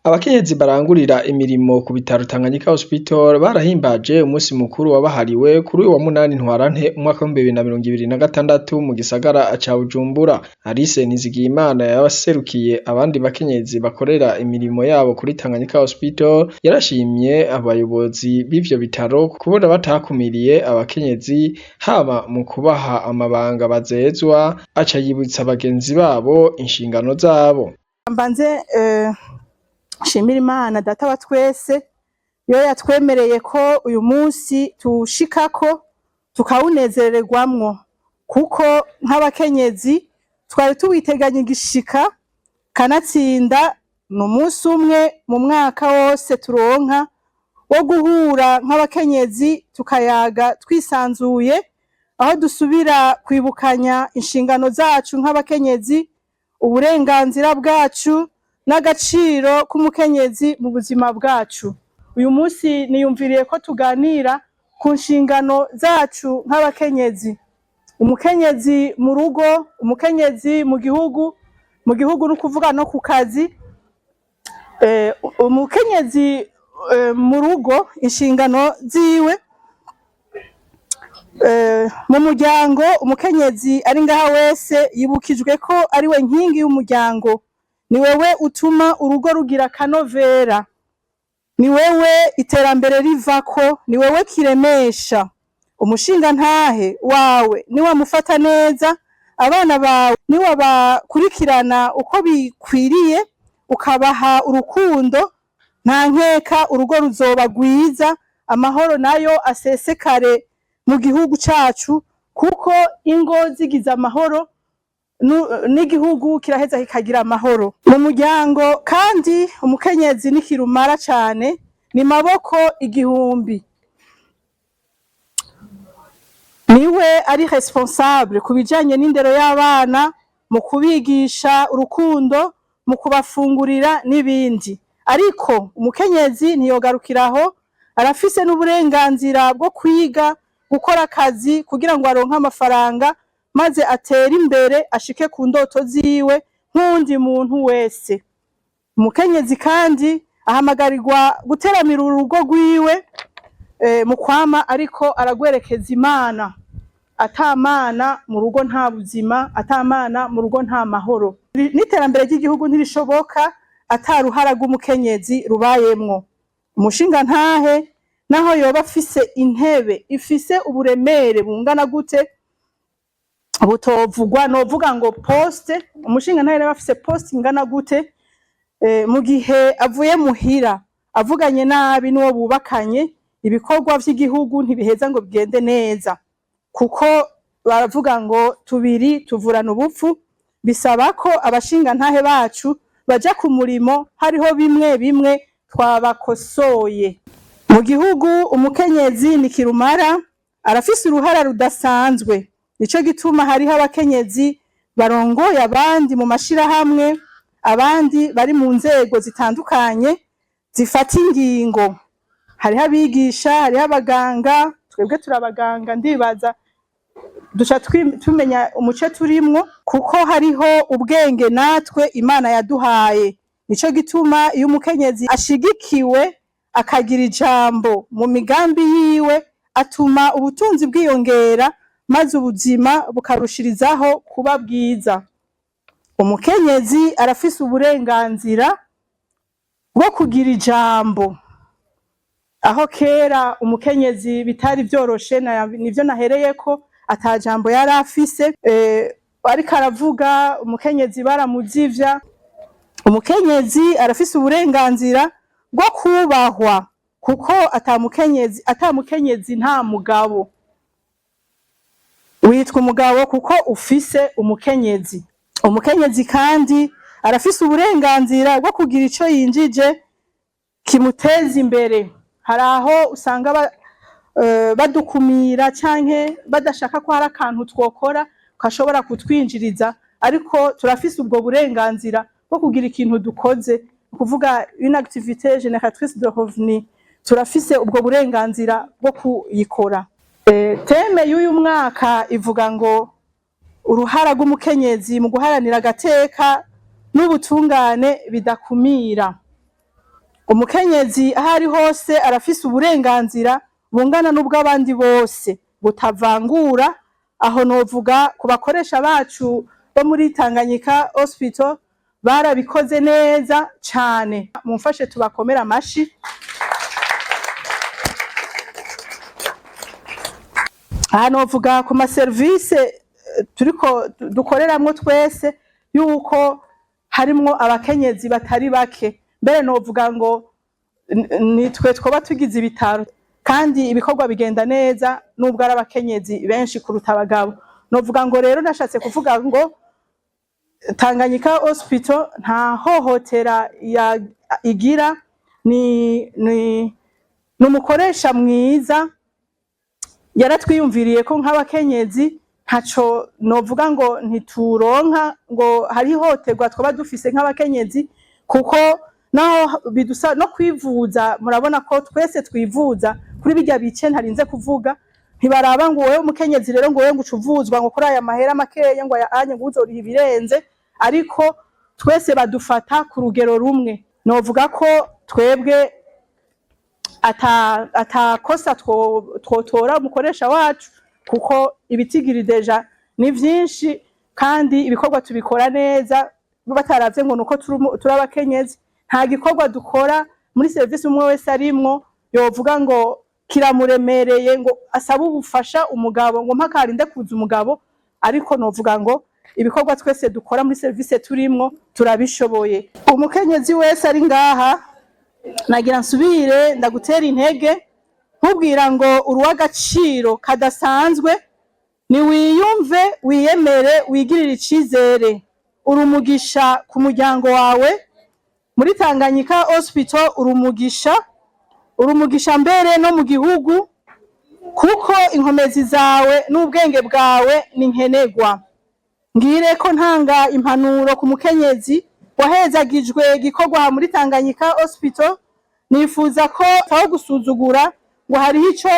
Abakenyezi barangurira imirimo ku bitaro Tanganyika Hospital barahimbaje umusi mukuru wabahariwe kuri uyu wa munani ntwarante umwaka w'2026 mu gisagara ca Bujumbura. Alice Nizigiyimana yaserukiye abandi bakenyezi bakorera imirimo yabo kuri Tanganyika Hospital yarashimye abayobozi b'ivyo bitaro kubona batakumiriye abakenyezi haba mu kubaha amabanga bazezwa, aca yibutsa bagenzi babo inshingano zabo. Nshimira Imana data wa twese yo yatwemereye ko uyu munsi tuwushikako tukawunezererwamwo, kuko nk'abakenyezi twari tuwiteganya igishika kanatsinda n'umunsi umwe mu mwaka wose turonka wo guhura nk'abakenyezi tukayaga twisanzuye, aho dusubira kwibukanya inshingano zacu nk'abakenyezi, uburenganzira bwacu n'agaciro k'umukenyezi mu buzima bwacu. Uyu munsi niyumviriye ko tuganira ku nshingano zacu nk'abakenyezi, umukenyezi mu rugo, umukenyezi mu gihugu n'ukuvuga no ku kazi. Umukenyezi mu rugo inshingano ziwe, mu muryango umukenyezi ari ngaha wese yibukijwe ko ari we nkingi y'umuryango, ni wewe utuma urugo rugira akanovera, ni wewe iterambere rivako, ni wewe kiremesha. Umushingantahe wawe ni wamufata neza, abana bawe ni wabakurikirana uko bikwiriye, ukabaha urukundo, nta nkeka urugo ruzoba rwiza, amahoro nayo asesekare mu gihugu cacu, kuko ingo zigize amahoro n'igihugu kiraheza kikagira amahoro. Mu muryango kandi umukenyezi ni kirumara cane, ni maboko igihumbi, niwe ari responsable ku bijanye n'indero y'abana, mu kubigisha urukundo, mu kubafungurira n'ibindi. Ariko umukenyezi ntiyogarukiraho, arafise n'uburenganzira bwo kwiga, gukora akazi kugira ngo aronke amafaranga maze atera imbere ashike ku ndoto ziwe nk'undi muntu wese. Umukenyezi kandi ahamagarirwa guteramira urugo rwiwe mu kwama ariko aragwerekeza Imana. Atamana mu rugo nta buzima, atamana mu rugo nta mahoro. N'iterambere ry'igihugu ntirishoboka ataruhara rw'umukenyezi rubayemwo. Umushingantahe naho yoba afise intebe ifise uburemere bungana gute butovugwa, novuga ngo poste, umushingantahe rero afise poste ingana gute, mu gihe avuye muhira avuganye nabi n'uwo bubakanye, ibikorwa vy'igihugu ntibiheza ngo bigende neza, kuko baravuga ngo tubiri tuvurana ubupfu. Bisaba ko abashingantahe bacu baja ku murimo hariho bimwe bimwe twabakosoye. Mu gihugu umukenyezi ni kirumara, arafise uruhara rudasanzwe, nico gituma hariho abakenyezi barongoye abandi mu mashirahamwe, abandi bari mu nzego zitandukanye zifata ingingo. Hariho abigisha, hariho abaganga, twebwe turabaganga, ndibaza duca tumenya umuce turimwo, kuko hariho ubwenge natwe Imana yaduhaye. Nico gituma iyo umukenyezi ashigikiwe akagira ijambo mu migambi yiwe, atuma ubutunzi bwiyongera maze ubuzima bukarushirizaho kuba bwiza. Umukenyezi arafise uburenganzira bwo kugira ijambo, aho kera umukenyezi bitari vyoroshe, nivyo nahereyeko, ata jambo yari afise, ariko aravuga umukenyezi baramuzivya. Umukenyezi arafise uburenganzira bwo kubahwa, kuko atamukenyezi nta mugabo. Witwa umugabo kuko ufise umukenyezi. Umukenyezi kandi arafise uburenganzira bwo kugira ico yinjije kimuteza imbere. Hari aho usanga badukumira canke badashaka ko hari akantu twokora kashobora kutwinjiriza, ariko turafise ubwo burenganzira bwo kugira ikintu dukoze, kuvuga une activité génératrice de revenu, turafise ubwo burenganzira bwo kuyikora. Teme y'uyu mwaka ivuga ngo uruhara rw'umukenyezi mu guharanira agateka n'ubutungane bidakumira. umukenyezi ahari hose arafise uburenganzira bungana n'ubw'abandi bose butavangura. Aho novuga ku bakoresha bacu bo muri Tanganyika Hospital barabikoze neza cane, mumfashe tubakomera amashi. Aha novuga ku maserivise turiko dukoreramwo twese yuko harimwo abakenyezi batari bake, mbere novuga ngo nitwe twoba tugize ibitaro kandi ibikorwa bigenda neza nubwo ari abakenyezi benshi kuruta abagabo. Novuga ngo rero nashatse kuvuga ngo Tanganyika Hospital nta hohotera igira, ni umukoresha mwiza, yaratwiyumviriye ko nk'abakenyezi ntaco novuga ngo ntituronka ngo hari hohoterwa twaba dufise nk'abakenyezi, kuko naho bidusa no kwivuza. Murabona ko twese twivuza kuri bijya bice ntarinze kuvuga, ntibaraba ngo wewe umukenyezi rero ngo wewe ngo ucuvuzwa ngo kuri aya mahera makeya ngo anye ngo uzoriha ibirenze, ariko twese badufata ku rugero rumwe. Novuga ko twebwe atakosa twotora umukoresha wacu, kuko ibitigiri deja ni vyinshi kandi ibikorwa tubikora neza, bataravye ngo nuko turi abakenyezi. Nta gikorwa dukora muri service umwe wese arimwo yovuga ngo kiramuremereye ngo asaba ubufasha umugabo ngo mpaka arinde kuza umugabo, ariko novuga ngo ibikorwa twese dukora muri service turimwo turabishoboye. Umukenyezi wese ari ngaha nagira nsubire ndagutera intege nkubwira ngo uruw'agaciro kadasanzwe, ni wiyumve, wiyemere, wigirire icizere. Urumugisha ku muryango wawe muri Tanganyika Hospital, urumugisha mbere no mu gihugu, kuko inkomezi zawe n'ubwenge bwawe ni nkenegwa. Ngire ko ntanga impanuro ku mukenyezi wahezagijwe gikorwa muri Tanganyika Hospital. Nifuza ko aho gusuzugura ngo hariho ico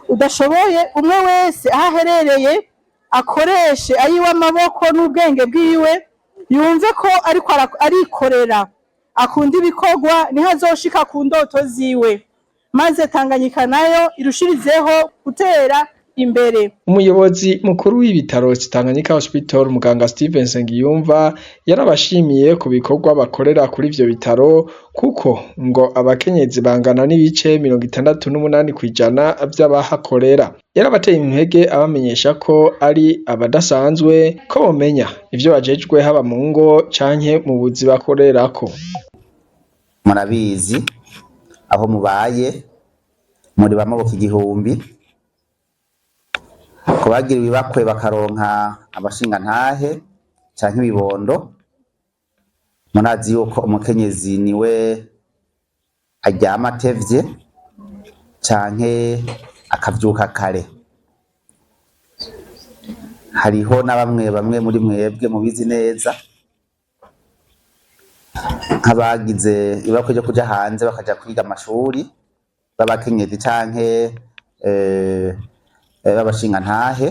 udashoboye, umwe wese ahaherereye akoreshe ayiwe amaboko n'ubwenge bwiwe, yumve ko ariko arikorera, akunda ibikorwa, niho azoshika ku ndoto ziwe, maze Tanganyika nayo irushirizeho gutera imbere. Umuyobozi mukuru w'ibitaro Tanganyika Hospital muganga Steven Nsengiyumva yarabashimiye ku bikorwa bakorera kuri ivyo bitaro, kuko ngo abakenyezi bangana n'ibice 68% vy'abahakorera. Yarabateye intege abamenyesha ko ari abadasanzwe, ko bomenya ivyo bajejwe haba mu ngo canke mu buzi bakorerako. Murabizi aho mubaye muri bamaboko igihumbi, kubagira ibibakwe bakaronka abashinga ntahe canke ibibondo. Munazi yuko umukenyezi niwe aryama atevye canke akavyuka kare. Hariho na bamwe muri mwebwe mubizi neza, nk'abagize ibakwe ryo kuja hanze bakaja kwiga amashuri b'abakenyezi canke babashinga ntahe.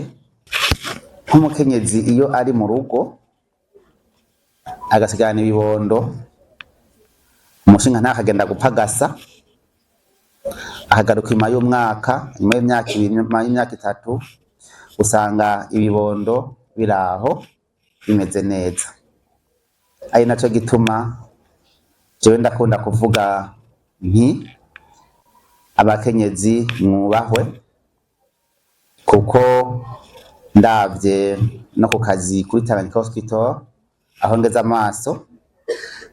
Nk'umukenyezi iyo ari mu rugo agasigana ibibondo, umushinga ntahe akagenda gupagasa, ahagaruka nyuma y'umwaka, nyuma y'imyaka 2, nyuma y'imyaka 3, usanga ibibondo biraho bimeze neza. Ari naco gituma jewe ndakunda kuvuga nti abakenyezi mwubahwe, kuko ndavye no ku kazi kuri Tanganyika Hospital aho ngeze amaso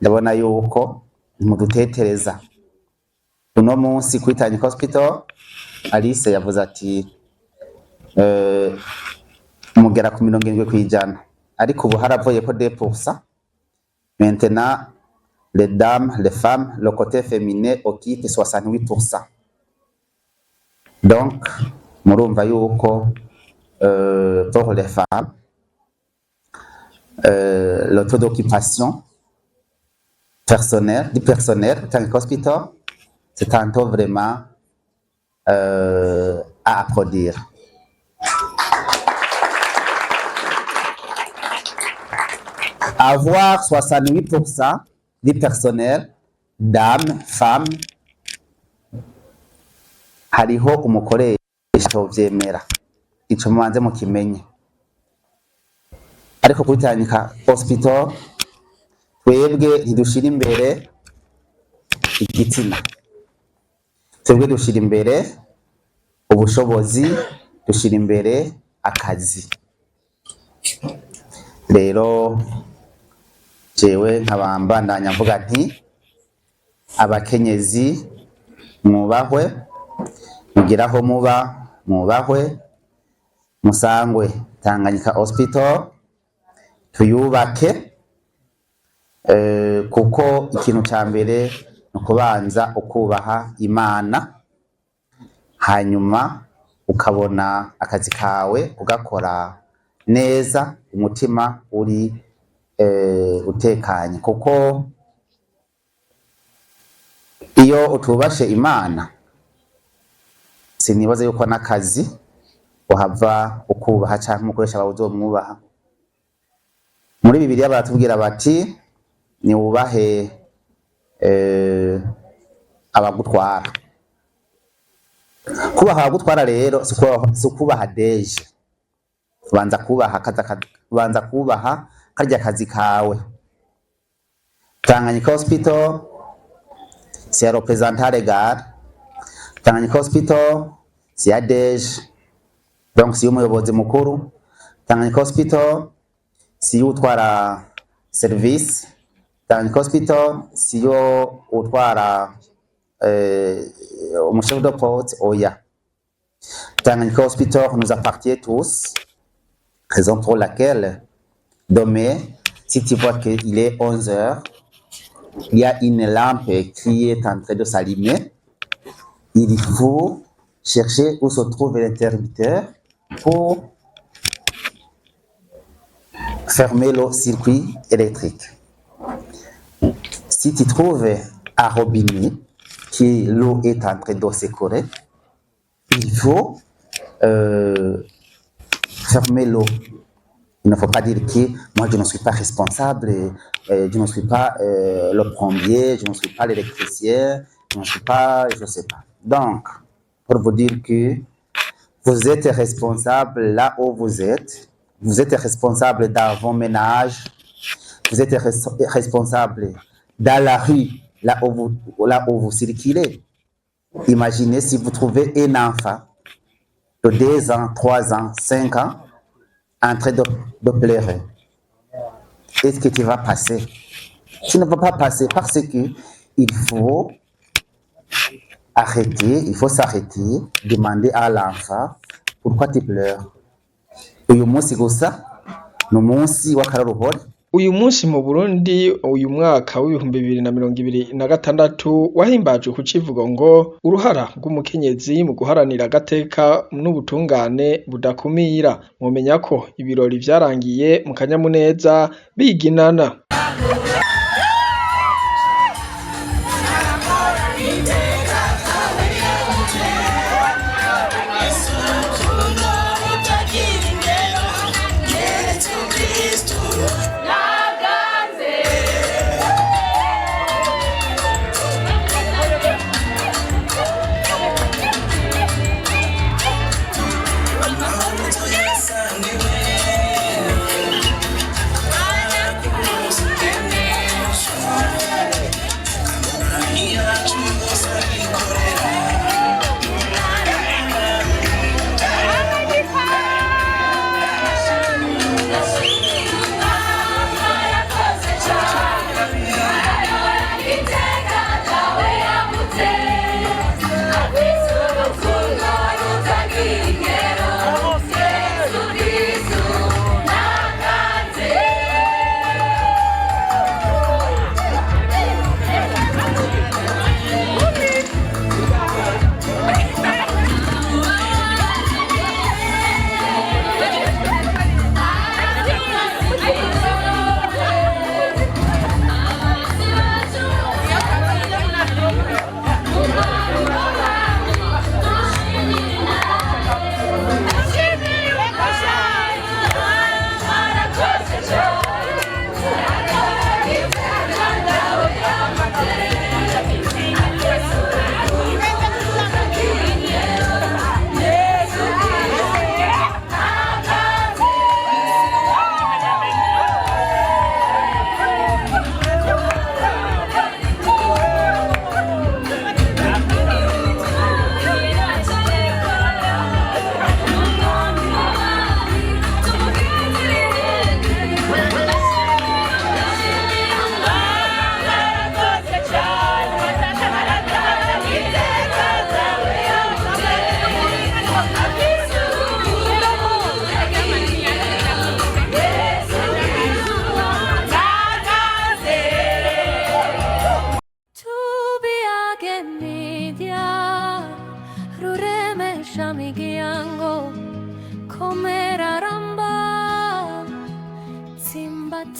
ndabona yuko mudutetereza. Uno munsi kuri Tanganyika Hospital Alice yavuze ati mugera ku 70%, ariko ubu haravuye ko 2%. Maintenant les dames, les femmes, le côté féminin occupe 68%. Donc murumva yuko pour les femmes le taux d'occupation du personnel Tanganyika Hospital, c'est un taux vraiment à applaudir. Avoir 68% du personnel dame, femme, hariho umukoresha tovyemera, ico mubanze mukimenye. Ariko kuri Tanganyika Hospital twebwe ntidushira imbere igitsina, twebwe dushira imbere ubushobozi, dushira imbere akazi. Rero jewe nkabamba ndanya mvuga nti abakenyezi mwubahwe, mugiraho muba mwubahwe, musangwe Tanganyika Hospital tuyubake, kuko ikintu ca mbere nukubanza ukubaha Imana, hanyuma ukabona akazi kawe ugakora neza, umutima uri utekanye, kuko iyo utubashe Imana sinibaza yuko n'akazi uhava ukubaha canke umukoresha bawe uzomwubaha. Muri Bibiliya baratubwira bati ni wubahe abagutwara. Kubaha abagutwara rero si kubaha deje, ubanza kubaha karya kazi kawe. Tanganyika Hospital c'est un représentant légal, Tanganyika Hospital c'est un deje, donc si umuyobozi mukuru. Tanganyika Hospital si utwara service, Tanganyika Hospital si yo utwara chef de poste, oya. Tanganyika Hospital nous appartient tous, raison pour laquelle demain, si tu vois qu'il est 11h, il y a une lampe qui est en train de s'allumer, il faut chercher où se trouve l'interrupteur pour fermer le circuit électrique. Si tu trouves un robinet qui l'eau est en train de s'écouler, il faut fermer l'eau. Il ne faut pas dire que moi je ne suis pas responsable, je ne suis pas le plombier, je ne suis pas l'électricien, je ne suis pas, je ne sais pas. Donc, pour vous dire que vous êtes responsable là où vous êtes responsable dans vos ménages, vous êtes responsable dans la rue, là où vous circulez. Imaginez si vous trouvez un enfant de 2 ans, 3 ans, 5 ans, en train de pleurer. Est-ce que tu vas passer? Tu ne vas pas passer parce que il faut arrêter, il faut s'arrêter, demander à l'enfant pourquoi tu pleures. Uyu munsi gusa ni umunsi w'akaruruhore. Uyu munsi mu Burundi uyu mwaka w'2026 wahimbaje ku civugo ngo uruhara rw'umukenyezi mu guharanira agateka n'ubutungane budakumira. Mumenya ko ibirori vyarangiye mu kanyamuneza biginana.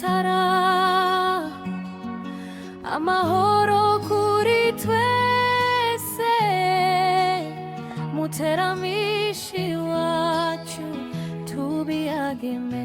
amatara amahoro kuri twese muteramishi wacu tubiyageme